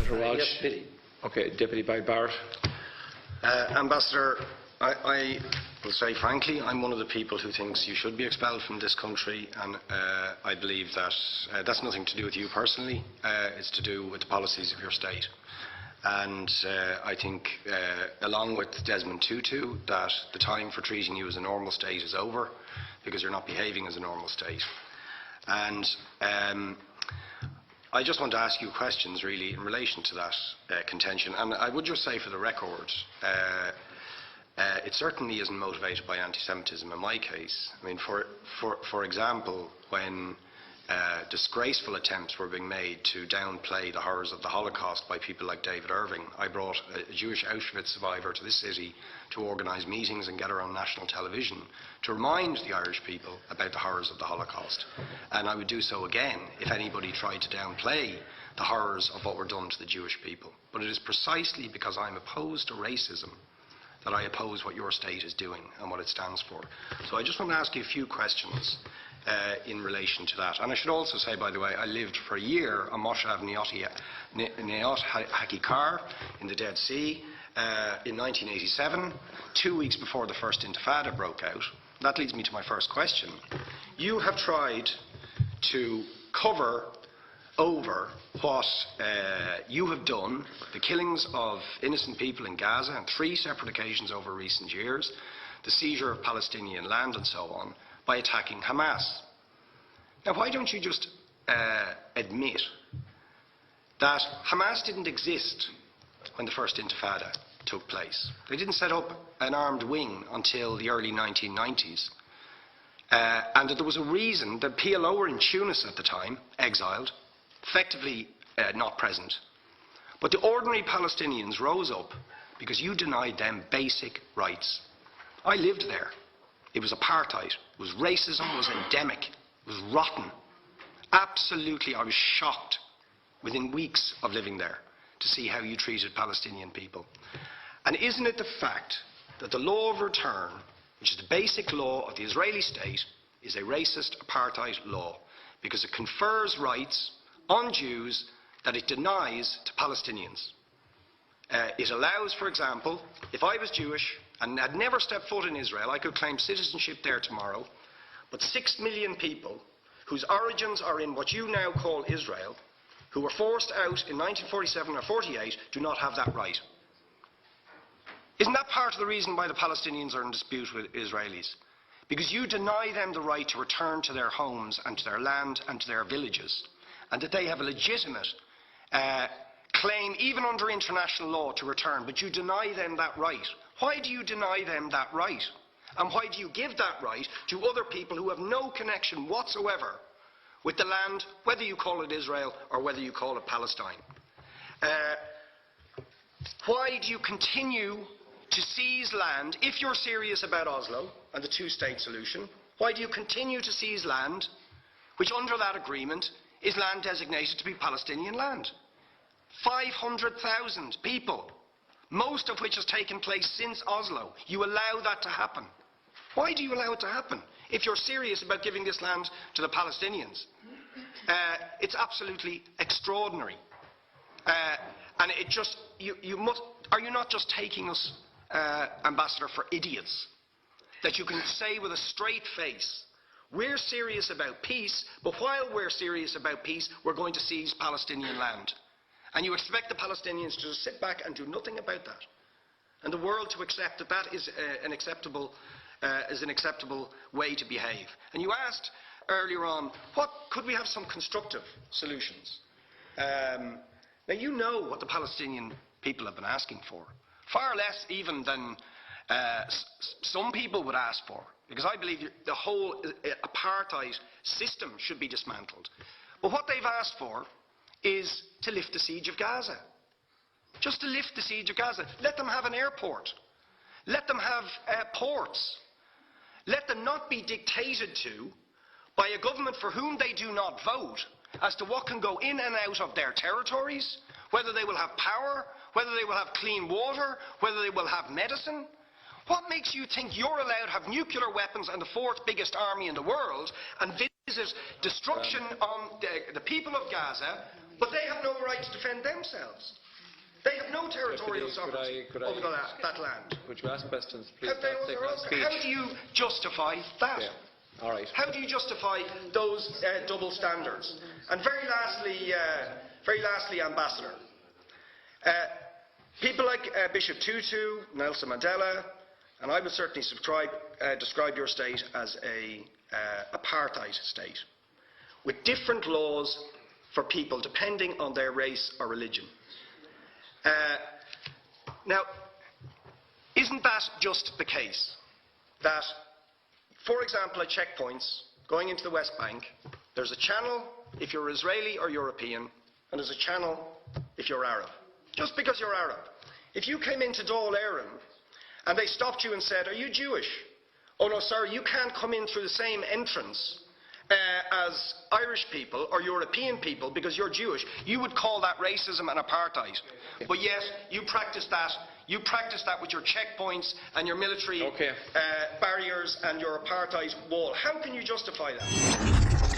Senator Walsh. Yes, pity. Okay, Deputy by Barrett. Ambassador, I will say frankly, I'm one of the people who thinks you should be expelled from this country, and I believe that that's nothing to do with you personally. It's to do with the policies of your state. And I think, along with Desmond Tutu, that the time for treating you as a normal state is over, because you're not behaving as a normal state. And I just want to ask you questions, really, in relation to that contention. And I would just say, for the record, it certainly isn't motivated by anti-Semitism in my case. I mean, for example, when disgraceful attempts were being made to downplay the horrors of the Holocaust by people like David Irving, I brought a Jewish Auschwitz survivor to this city to organise meetings and get her on national television to remind the Irish people about the horrors of the Holocaust. And I would do so again if anybody tried to downplay the horrors of what were done to the Jewish people. But it is precisely because I'm opposed to racism that I oppose what your state is doing and what it stands for. So I just want to ask you a few questions in relation to that. And I should also say, by the way, I lived for a year on Moshav Neot Hakikar in the Dead Sea in 1987, 2 weeks before the first Intifada broke out. That leads me to my first question. You have tried to cover over what you have done, the killings of innocent people in Gaza on 3 separate occasions over recent years, the seizure of Palestinian land and so on, by attacking Hamas. Now, why don't you just admit that Hamas didn't exist when the first Intifada took place? They didn't set up an armed wing until the early 1990s. And that there was a reason that PLO were in Tunis at the time, exiled, effectively not present. But the ordinary Palestinians rose up because you denied them basic rights. I lived there. It was apartheid. It was racism. It was endemic. It was rotten. Absolutely, I was shocked within weeks of living there to see how you treated Palestinian people. And isn't it the fact that the law of return, which is the basic law of the Israeli state, is a racist apartheid law because it confers rights on Jews that it denies to Palestinians? It allows, for example, if I was Jewish and had never stepped foot in Israel, I could claim citizenship there tomorrow, but 6 million people whose origins are in what you now call Israel, who were forced out in 1947 or 48, do not have that right. Isn't that part of the reason why the Palestinians are in dispute with Israelis? Because you deny them the right to return to their homes and to their land and to their villages, and that they have a legitimate claim, even under international law, to return, but you deny them that right. Why do you deny them that right? And why do you give that right to other people who have no connection whatsoever with the land, whether you call it Israel or whether you call it Palestine? Why do you continue to seize land, if you're serious about Oslo and the two-state solution? Why do you continue to seize land, which under that agreement is land designated to be Palestinian land? 500,000 people, most of which has taken place since Oslo. You allow that to happen. Why do you allow it to happen if you're serious about giving this land to the Palestinians? It's absolutely extraordinary. And it just, are you not just taking us, Ambassador, for idiots? That you can say with a straight face, we're serious about peace, but while we're serious about peace, we're going to seize Palestinian land. And you expect the Palestinians to just sit back and do nothing about that. And the world to accept that that is an acceptable way to behave. And you asked earlier on, could we have some constructive solutions? Now you know what the Palestinian people have been asking for. Far less even than some people would ask for. Because I believe the whole apartheid system should be dismantled. But what they've asked for is to lift the siege of Gaza. Just to lift the siege of Gaza. Let them have an airport. Let them have ports. Let them not be dictated to by a government for whom they do not vote as to what can go in and out of their territories, whether they will have power, whether they will have clean water, whether they will have medicine. What makes you think you're allowed to have nuclear weapons and the 4th biggest army in the world and visit destruction on the people of Gaza But they have no right to defend themselves. They have no territorial sovereignty over that land. Would you ask questions, please? How do you justify that? Yeah. All right. How do you justify those double standards? And very lastly, Ambassador, people like Bishop Tutu, Nelson Mandela, and I would certainly describe your state as a apartheid state, with different laws for people depending on their race or religion. Now, isn't that just the case that, for example, at checkpoints going into the West Bank, there's a channel if you're Israeli or European, and there's a channel if you're Arab? Just because you're Arab. If you came into Dáil Éireann and they stopped you and said, "Are you Jewish?" "Oh no, sorry, you can't come in through the same entrance as Irish people or European people because you're Jewish," you would call that racism and apartheid. But yet, you practice that. You practice that with your checkpoints and your military barriers and your apartheid wall. How can you justify that?